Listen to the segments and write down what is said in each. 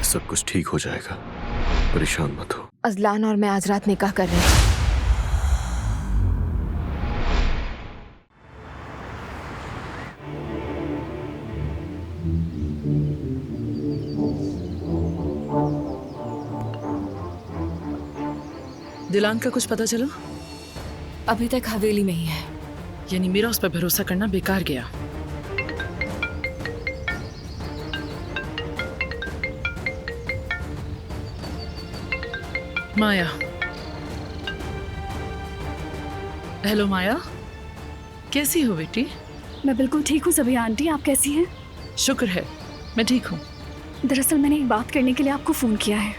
सब कुछ ठीक हो जाएगा, परेशान मत हो। अजलान और मैं आज रात निकाह कर रहे हैं। दिलान का कुछ पता चला? अभी तक हवेली में ही है। यानी मेरा उस पर भरोसा करना बेकार गया। माया। हेलो माया, कैसी हो बेटी? मैं बिल्कुल ठीक हूँ सभी आंटी, आप कैसी हैं? शुक्र है, मैं ठीक हूँ। दरअसल मैंने एक बात करने के लिए आपको फोन किया है।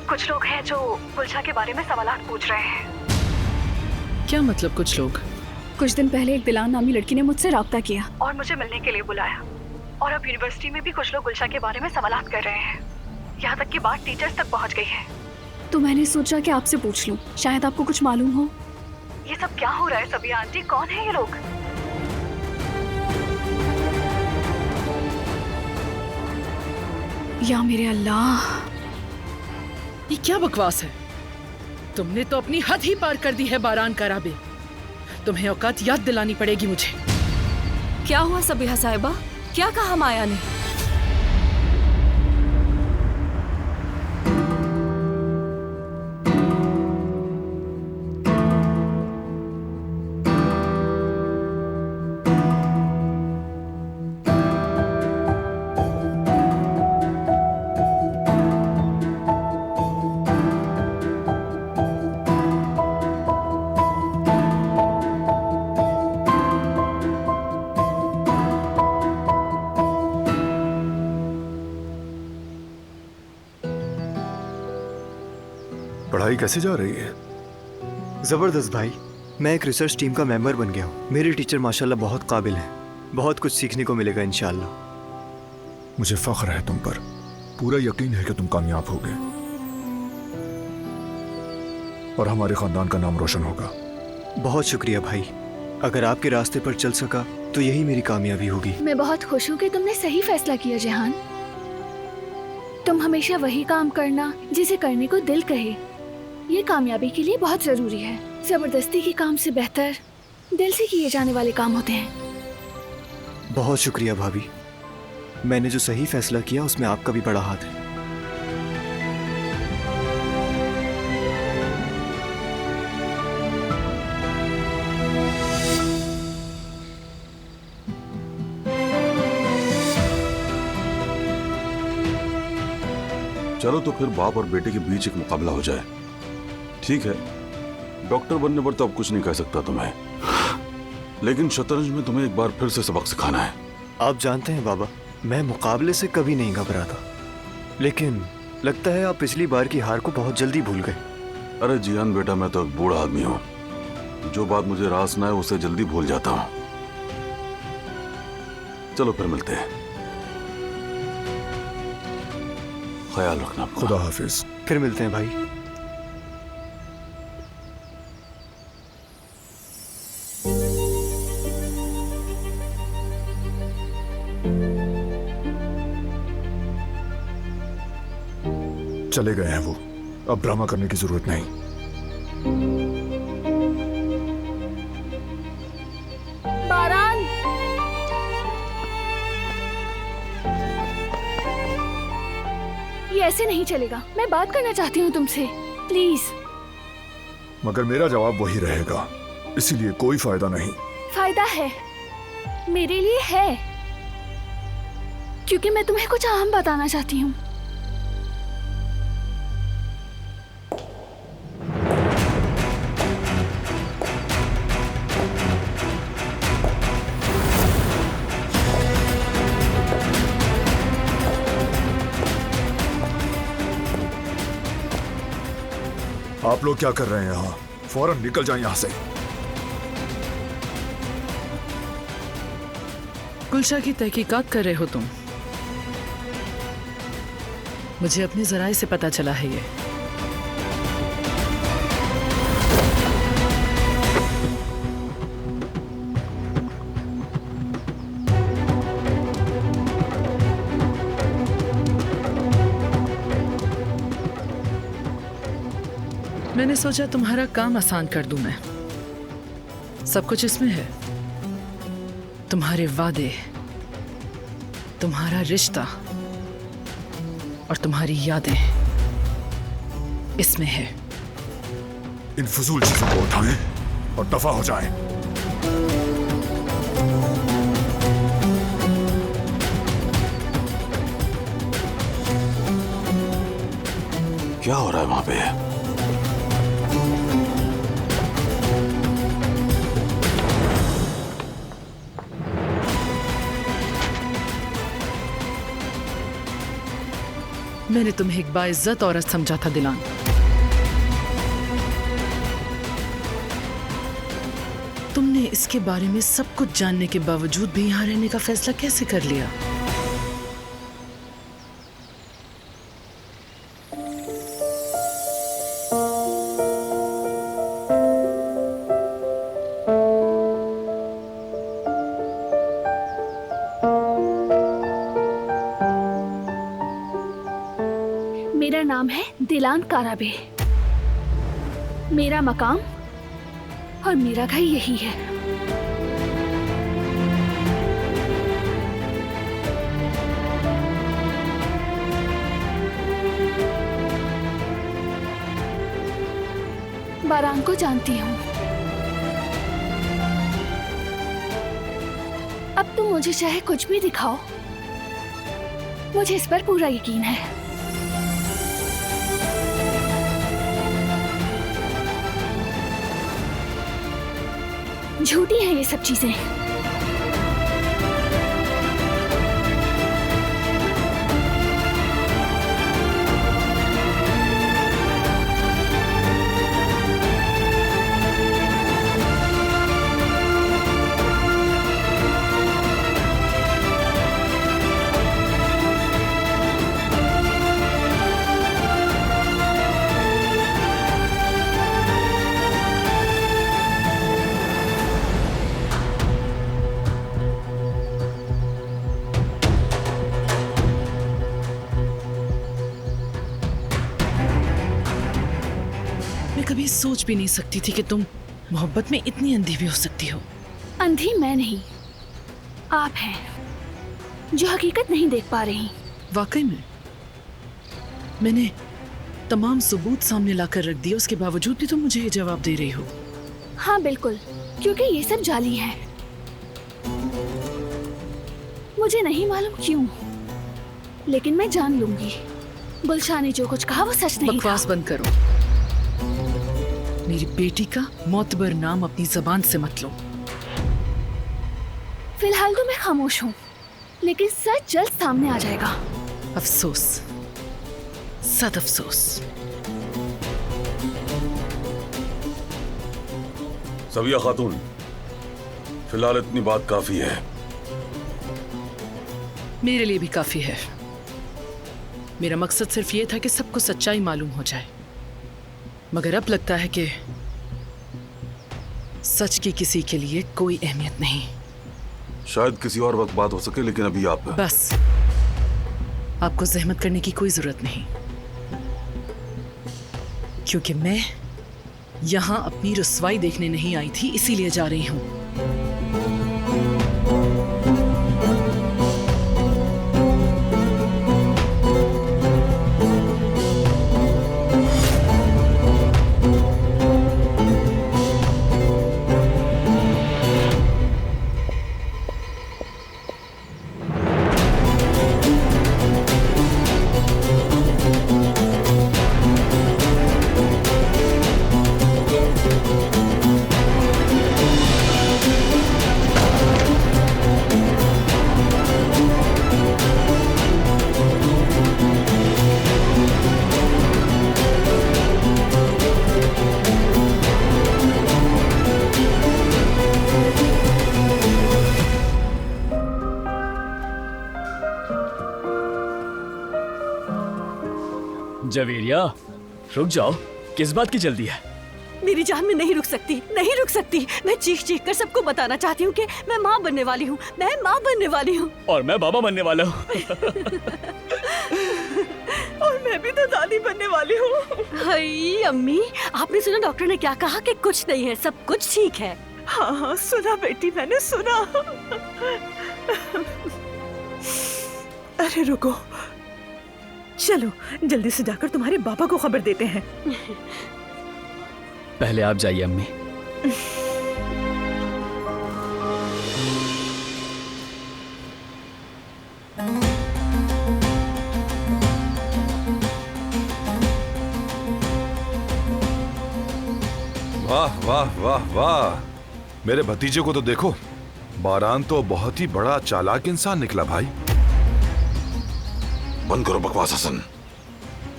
कुछ लोग हैं जो गुलशा के बारे में सवालात पूछ रहे हैं। क्या मतलब कुछ लोग? कुछ दिन पहले एक दिलान नामी लड़की ने मुझसे राब्ता किया और मुझे मिलने के लिए बुलाया। और अब यूनिवर्सिटी में भी कुछ लोग गुलशा के बारे में सवालात कर रहे हैं। यहाँ तक कि बात टीचर्स तक पहुँच गई है। तो मैंने सोचा कि आपसे पूछ लूं, शायद आपको कुछ मालूम हो। ये सब क्या हो रहा है सभी आंटी? कौन है ये लोग? या मेरे अल्लाह, ये क्या बकवास है? तुमने तो अपनी हद ही पार कर दी है बारान कराबे। तुम्हें औकात याद दिलानी पड़ेगी मुझे। क्या हुआ सबिहा साहिबा? क्या कहा माया ने? पढ़ाई कैसे जा रही है? ज़बरदस्त भाई। मैं एक रिसर्च टीम का मेंबर बन गया हूँ। मेरे टीचर माशाल्लाह बहुत काबिल हैं। बहुत कुछ सीखने को मिलेगा इंशाल्लाह। मुझे फख्र है तुम पर। पूरा यकीन है कि तुम कामयाब होगे और हमारे खानदान का नाम रोशन होगा। बहुत शुक्रिया भाई। अगर आपके रास्ते पर चल सका तो यही मेरी कामयाबी होगी। मैं बहुत खुश हूँ कि तुमने सही फैसला किया जहान। तुम हमेशा वही काम करना जिसे करने को दिल कहे। ये कामयाबी के लिए बहुत जरूरी है। जबरदस्ती के काम से बेहतर दिल से किए जाने वाले काम होते हैं। बहुत शुक्रिया भाभी। मैंने जो सही फैसला किया उसमें आपका भी बड़ा हाथ है। चलो तो फिर बाप और बेटे के बीच एक मुकाबला हो जाए। ठीक है, डॉक्टर बनने पर तो अब कुछ नहीं कह सकता तुम्हें, लेकिन शतरंज में तुम्हें एक बार फिर से सबक सिखाना है। आप जानते हैं बाबा, मैं मुकाबले से कभी नहीं घबराता, लेकिन लगता है आप पिछली बार की हार को बहुत जल्दी भूल गए। अरे जियान बेटा, मैं तो एक बूढ़ा आदमी हूँ। जो बात मुझे रास ना है उसे जल्दी भूल जाता हूँ। चलो फिर मिलते हैं। ख्याल रखना। खुदा हाफिज। फिर मिलते हैं भाई। चले गए हैं वो, अब ड्रामा करने की जरूरत नहीं। बारान, ये ऐसे नहीं चलेगा। मैं बात करना चाहती हूँ तुमसे, प्लीज। मगर मेरा जवाब वही रहेगा, इसीलिए कोई फायदा नहीं। फायदा है, मेरे लिए है, क्योंकि मैं तुम्हें कुछ अहम बताना चाहती हूँ। आप लोग क्या कर रहे हैं यहाँ? फौरन निकल जाएं यहाँ से। गुलशा की तहकीकात कर रहे हो तुम? मुझे अपने जराए से पता चला है ये। मैंने सोचा तुम्हारा काम आसान कर दूं मैं। सब कुछ इसमें है, तुम्हारे वादे, तुम्हारा रिश्ता और तुम्हारी यादें इसमें है। इन फजूल चीजों को उठाएं और दफा हो जाएं। क्या हो रहा है वहां पे? मैंने तुम्हें एक बाइज्जत औरत समझा था दिलान। तुमने इसके बारे में सब कुछ जानने के बावजूद भी यहां रहने का फैसला कैसे कर लिया? मेरा नाम है दिलान काराबे। मेरा मकाम और मेरा घर यही है। बारान को जानती हूँ। अब तुम मुझे चाहे कुछ भी दिखाओ, मुझे इस पर पूरा यकीन है। झूठी हैं ये सब चीजें। मैं कभी सोच भी नहीं सकती थी कि तुम मोहब्बत में इतनी अंधी भी हो सकती हो। अंधी मैं नहीं, आप हैं जो हकीकत नहीं देख पा रही। वाकई में मैंने तमाम सबूत सामने लाकर रख दिए, उसके बावजूद भी तुम मुझे ये जवाब दे रही हो। हाँ बिल्कुल, क्योंकि ये सब जाली है। मुझे नहीं मालूम क्यों, लेकिन मैं जान लूंगी। गुलशाह ने जो कुछ कहा वो सच नहीं था। बकवास बंद करो। मेरी बेटी का मोतबर नाम अपनी जबान से मत लो। फिलहाल तो मैं खामोश हूँ, लेकिन सच जल्द सामने आ जाएगा। अफसोस, सद अफसोस। सबिया खातून, फिलहाल इतनी बात काफी है। मेरे लिए भी काफी है। मेरा मकसद सिर्फ ये था कि सबको सच्चाई मालूम हो जाए, मगर अब लगता है कि सच की किसी के लिए कोई अहमियत नहीं। शायद किसी और वक्त बात हो सके, लेकिन अभी आप बस, आपको जहमत करने की कोई जरूरत नहीं, क्योंकि मैं यहां अपनी रुसवाई देखने नहीं आई थी, इसीलिए जा रही हूं। जवेरिया, रुक जाओ, किस बात की जल्दी है? मेरी जान में नहीं रुक सकती, नहीं रुक सकती। मैं चीख चीख कर सबको बताना चाहती हूँ कि मैं माँ बनने वाली हूँ, मैं माँ बनने वाली हूँ। और मैं बाबा बनने वाला हूँ। और मैं भी तो दादी बनने वाली हूँ। हाय अम्मी, आपने सुना डॉक्टर ने क्या कहा कि कुछ नहीं है, सब कुछ ठीक है। हाँ हाँ सुना बेटी, मैंने सुना। अरे रुको, चलो जल्दी से जाकर तुम्हारे पापा को खबर देते हैं। पहले आप जाइए अम्मी। वाह वाह वाह वाह, मेरे भतीजे को तो देखो, बारान तो बहुत ही बड़ा चालाक इंसान निकला भाई। बंद करो बकवास हसन।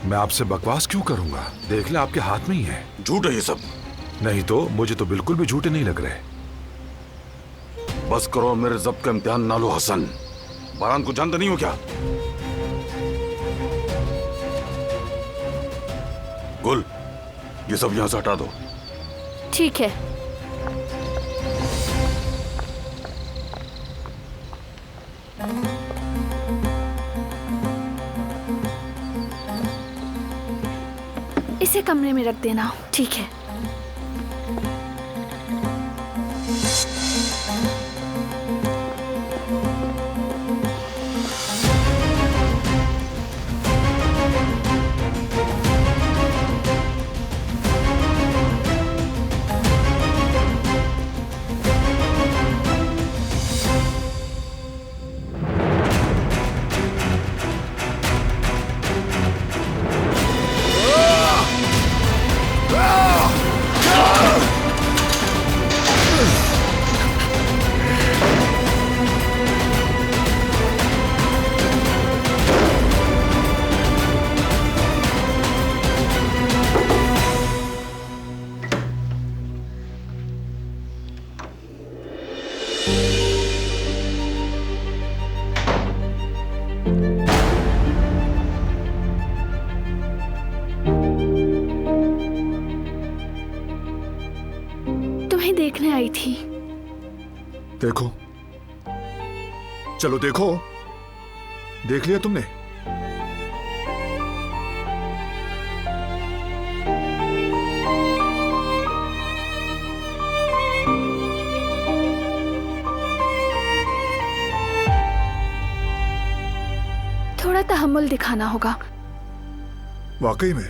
मैं आपसे बकवास क्यों करूंगा, देख ले आपके हाथ में ही है। झूठ है ये सब। नहीं तो मुझे तो बिल्कुल भी झूठे नहीं लग रहे। बस करो, मेरे जब्त का इम्तिहान ना लो हसन। बारान को जानते नहीं हो क्या? गुल, ये सब यहां से हटा दो। ठीक है। इसे कमरे में रख देना। ठीक है। तुम्हें देखने आई थी। देखो, चलो देखो, देख लिया तुमने? थोड़ा तहम्मुल दिखाना होगा। वाकई में,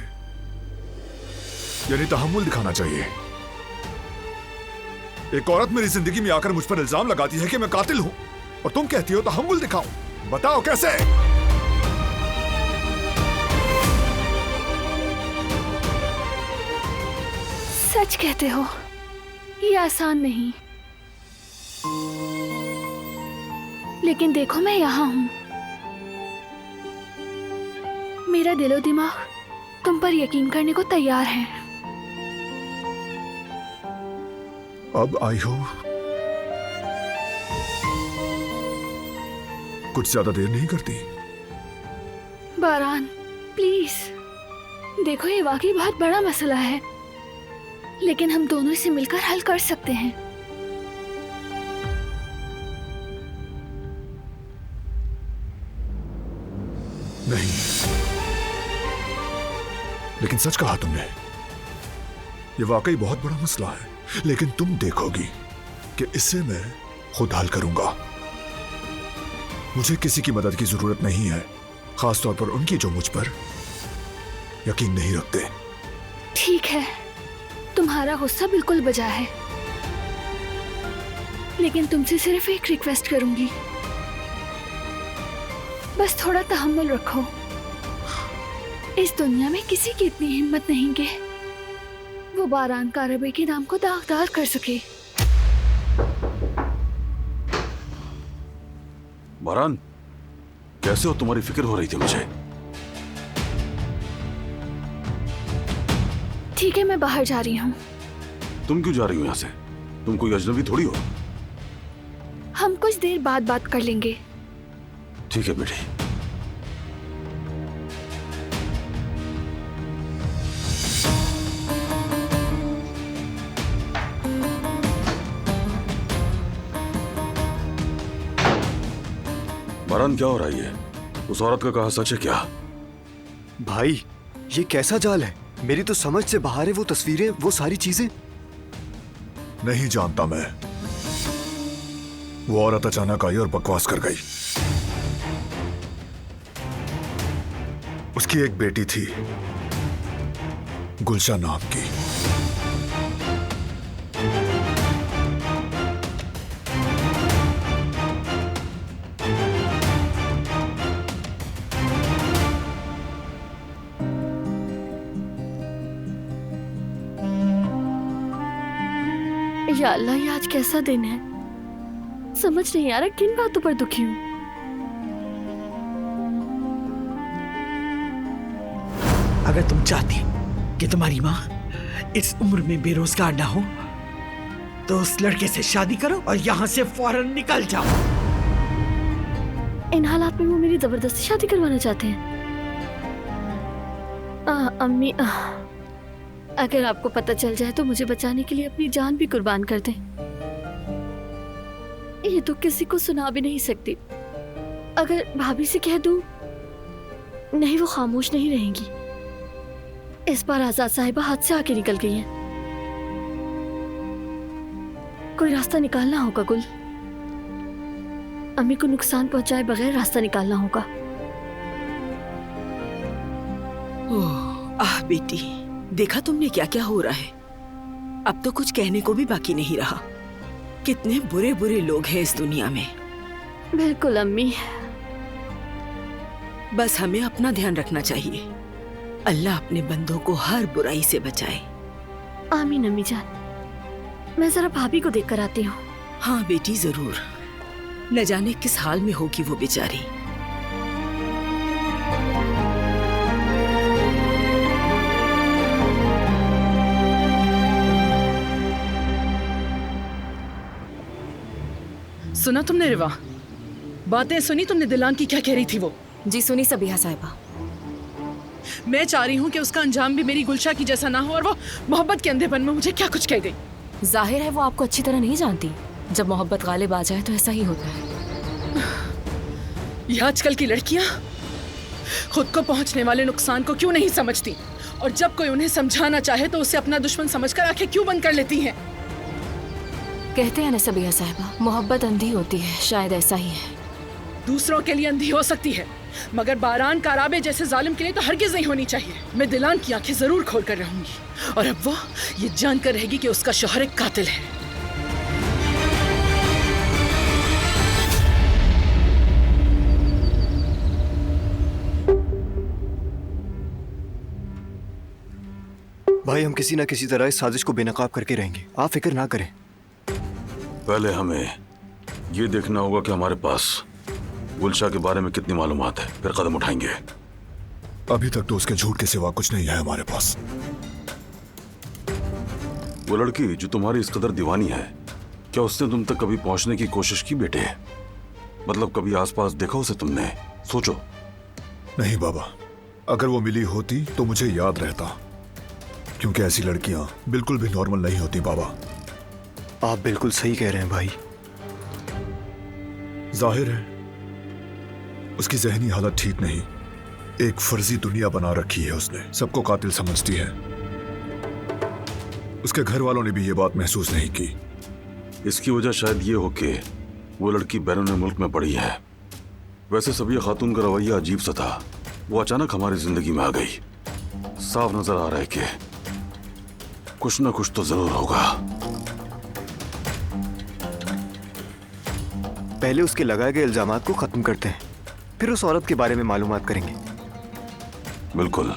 यानी तहम्मुल दिखाना चाहिए। एक औरत मेरी जिंदगी में आकर मुझ पर इल्जाम लगाती है कि मैं कातिल हूं, और तुम कहती हो तहम्मुल दिखाओ। बताओ कैसे? सच कहते हो, ये आसान नहीं। लेकिन देखो, मैं यहां हूं। मेरा दिलो दिमाग तुम पर यकीन करने को तैयार है। अब आई हो, कुछ ज्यादा देर नहीं करती। बारान, प्लीज देखो, ये वाकई बहुत बड़ा मसला है, लेकिन हम दोनों इसे मिलकर हल कर सकते हैं। नहीं, लेकिन सच कहा तुमने, ये वाकई बहुत बड़ा मसला है, लेकिन तुम देखोगी कि इसे मैं खुद हल करूंगा। मुझे किसी की मदद की जरूरत नहीं है, खास तौर पर उनकी जो मुझ पर यकीन नहीं रखते। ठीक है, तुम्हारा गुस्सा बिल्कुल बजा है, लेकिन तुमसे सिर्फ एक रिक्वेस्ट करूंगी। बस थोड़ा तहम्मुल रखो। इस दुनिया में किसी की इतनी हिम्मत नहीं कि वो बारान कारबे के नाम को दागदार कर सके। बारान, कैसे हो? तुम्हारी फिक्र हो रही थी मुझे। ठीक है, मैं बाहर जा रही हूँ। तुम क्यों जा रही हो यहाँ से? तुम कोई अजनबी थोड़ी हो। हम कुछ देर बाद बात कर लेंगे। ठीक है बेटी। बारान, क्या हो रहा है? उस औरत का कहा सच है क्या? भाई ये कैसा जाल है? मेरी तो समझ से बाहर है। वो तस्वीरें, वो सारी चीजें। नहीं जानता मैं। वो औरत अचानक आई और बकवास कर गई। उसकी एक बेटी थी, गुलशा नाम की। या अल्लाह, ये आज कैसा दिन है? समझ नहीं आ रहा किन बातों पर दुखी हूँ। अगर तुम चाहती कि तुम्हारी माँ इस उम्र में बेरोजगार ना हो तो उस लड़के से शादी करो और यहाँ से फौरन निकल जाओ। इन हालात में वो मेरी जबरदस्ती शादी करवाना चाहते हैं। अम्मी, अगर आपको पता चल जाए तो मुझे बचाने के लिए अपनी जान भी कुर्बान कर दें। ये तो किसी को सुना भी नहीं सकती। अगर भाभी से कह दूं, नहीं, वो खामोश नहीं रहेंगी। इस बार आजाद साहिबा हाथ से आके निकल गई हैं। कोई रास्ता निकालना होगा गुल। अम्मी को नुकसान पहुंचाए बगैर रास्ता निकालना होगा। ओह, आह बेटी, देखा तुमने क्या क्या हो रहा है। अब तो कुछ कहने को भी बाकी नहीं रहा। कितने बुरे बुरे लोग हैं इस दुनिया में। बिल्कुल अम्मी। बस हमें अपना ध्यान रखना चाहिए। अल्लाह अपने बंदों को हर बुराई से बचाए। आमीन अम्मी जान। मैं जरा भाभी को देख कर आती हूँ। हाँ बेटी, जरूर। न जाने किस हाल में होगी वो बेचारी। सुना तुमने रिवा? बातें सुनी तुमने? दिलान की क्या कह रही थी वो? जी सुनी सबिहा साहिबा। मैं चाह रही हूँ कि उसका अंजाम भी मेरी गुलशा की जैसा ना हो और वो मोहब्बत के अंधेपन में मुझे क्या कुछ कह गई। जाहिर है वो आपको अच्छी तरह नहीं जानती। जब मोहब्बत गालिब आ जाए तो ऐसा ही होता है। ये आजकल की लड़कियां खुद को पहुंचने वाले नुकसान को क्यों नहीं समझती, और जब कोई उन्हें समझाना चाहे तो उसे अपना दुश्मन समझकर आंखें क्यों बंद कर लेती हैं? कहते हैं ना सबिहा साहिबा, मोहब्बत अंधी होती है। शायद ऐसा ही है। दूसरों के लिए अंधी हो सकती है, मगर बारान काराबे जैसे जालिम के लिए तो हरगिज नहीं होनी चाहिए। मैं दिलान की आंखें जरूर खोल कर रहूंगी, और अब वो ये जानकर रहेगी कि उसका शौहर एक कातिल है। भाई, हम किसी ना किसी तरह इस साजिश को बेनकाब करके रहेंगे। आप फिक्र ना करें। पहले हमें ये देखना होगा कि हमारे पास गुलशा के बारे में कितनी मालूमात है, फिर कदम उठाएंगे। अभी तक तो उसके झूठ के सिवा कुछ नहीं है हमारे पास। वो लड़की जो तुम्हारी इस कदर दीवानी है, क्या उसने तुम तक कभी पहुंचने की कोशिश की बेटे? मतलब कभी आसपास देखा उसे तुमने? सोचो। नहीं बाबा, अगर वो मिली होती तो मुझे याद रहता, क्योंकि ऐसी लड़कियां बिल्कुल भी नॉर्मल नहीं होती बाबा। आप बिल्कुल सही कह रहे हैं भाई। जाहिर है उसकी जहनी हालत ठीक नहीं। एक फर्जी दुनिया बना रखी है उसने, सबको कातिल समझती है। उसके घर वालों ने भी ये बात महसूस नहीं की। इसकी वजह शायद ये हो कि वो लड़की बैरून मुल्क में पड़ी है। वैसे सभी खातून का रवैया अजीब सा था। वो अचानक हमारी जिंदगी में आ गई। साफ नजर आ रहा है कि कुछ ना कुछ तो जरूर होगा। पहले उसके लगाए गए इल्जामात को खत्म करते हैं, फिर उस औरत के बारे में मालूमात करेंगे। बिल्कुल,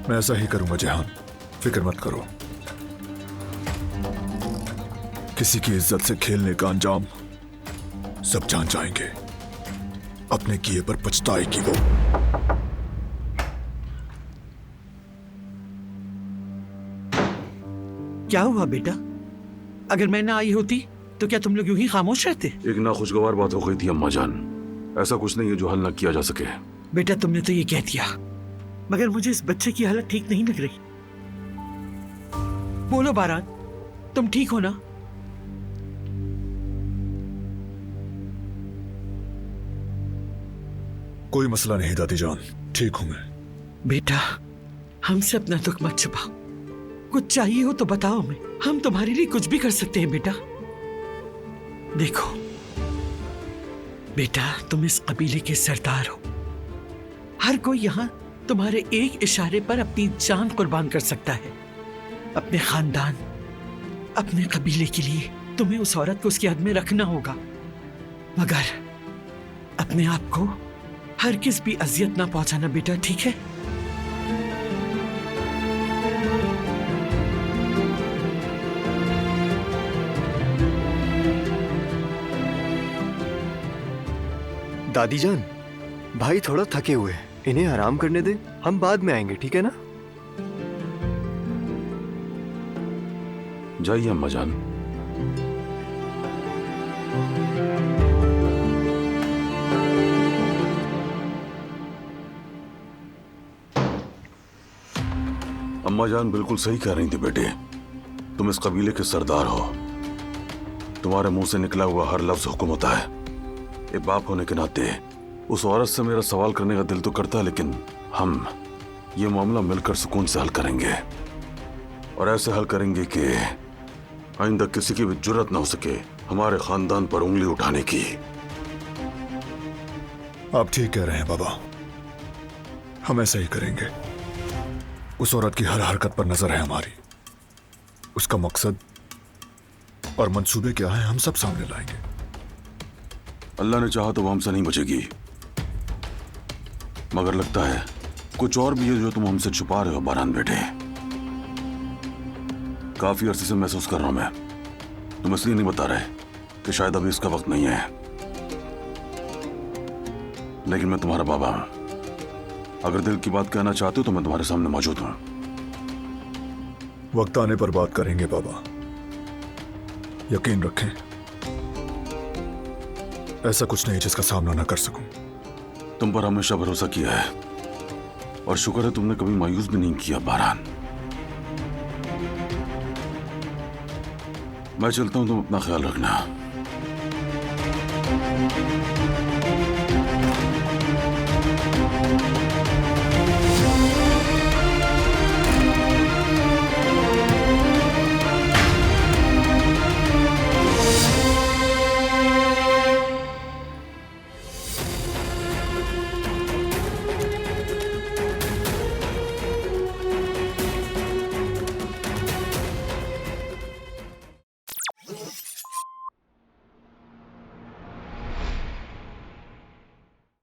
मैं ऐसा ही करूंगा जहान, फिक्र मत करो। किसी की इज्जत से खेलने का अंजाम सब जान जाएंगे। अपने किए पर पछताएगी वो। क्या हुआ बेटा? अगर मैं ना आई होती तो क्या तुम लोग यूं ही खामोश रहते? एक नाखुशगवार बात हो गई थी अम्मा जान। ऐसा कुछ नहीं है जो हल न किया जा सके। बेटा तुमने तो ये कह दिया, मगर मुझे इस बच्चे की हालत ठीक नहीं लग रही। बोलो बारान, तुम ठीक हो ना? कोई मसला नहीं दादी जान, ठीक हूं मैं। बेटा, हमसे अपना दुख मत छुपाओ। कुछ चाहिए हो तो बताओ हमें, हम तुम्हारे लिए कुछ भी कर सकते हैं बेटा। देखो बेटा, तुम इस कबीले के सरदार हो। हर कोई यहाँ तुम्हारे एक इशारे पर अपनी जान कुर्बान कर सकता है। अपने खानदान, अपने कबीले के लिए तुम्हें उस औरत को उसकी हद में रखना होगा, मगर अपने आप को हरगिज़ भी अजियत ना पहुंचाना बेटा, ठीक है? दादी जान, भाई थोड़ा थके हुए हैं, इन्हें आराम करने दे, हम बाद में आएंगे, ठीक है ना? जाइए अम्मा जान। अम्मा जान बिल्कुल सही कह रही थी बेटे, तुम इस कबीले के सरदार हो। तुम्हारे मुंह से निकला हुआ हर लफ्ज हुक्म होता है। एक बाप होने के नाते उस औरत से मेरा सवाल करने का दिल तो करता है, लेकिन हम ये मामला मिलकर सुकून से हल करेंगे, और ऐसे हल करेंगे कि आइंदा किसी की भी जुर्रत ना हो सके हमारे खानदान पर उंगली उठाने की। आप ठीक कह रहे हैं बाबा, हम ऐसा ही करेंगे। उस औरत की हर हरकत पर नजर है हमारी। उसका मकसद और मंसूबे क्या है हम सब सामने लाएंगे। अल्लाह ने चाहा तो वो हमसे नहीं बचेगी, मगर लगता है कुछ और भी है जो तुम हमसे छुपा रहे हो बारान बेटे। काफी अरसे से महसूस कर रहा हूं मैं, तुम इसलिए नहीं बता रहे कि शायद अभी इसका वक्त नहीं है, लेकिन मैं तुम्हारा बाबा हूं। अगर दिल की बात कहना चाहते हो तो मैं तुम्हारे सामने मौजूद हूं। वक्त आने पर बात करेंगे बाबा, यकीन रखें। ऐसा कुछ नहीं जिसका सामना ना कर सकूं। तुम पर हमेशा भरोसा किया है, और शुक्र है तुमने कभी मायूस भी नहीं किया बारान। मैं चलता हूं, तुम अपना ख्याल रखना।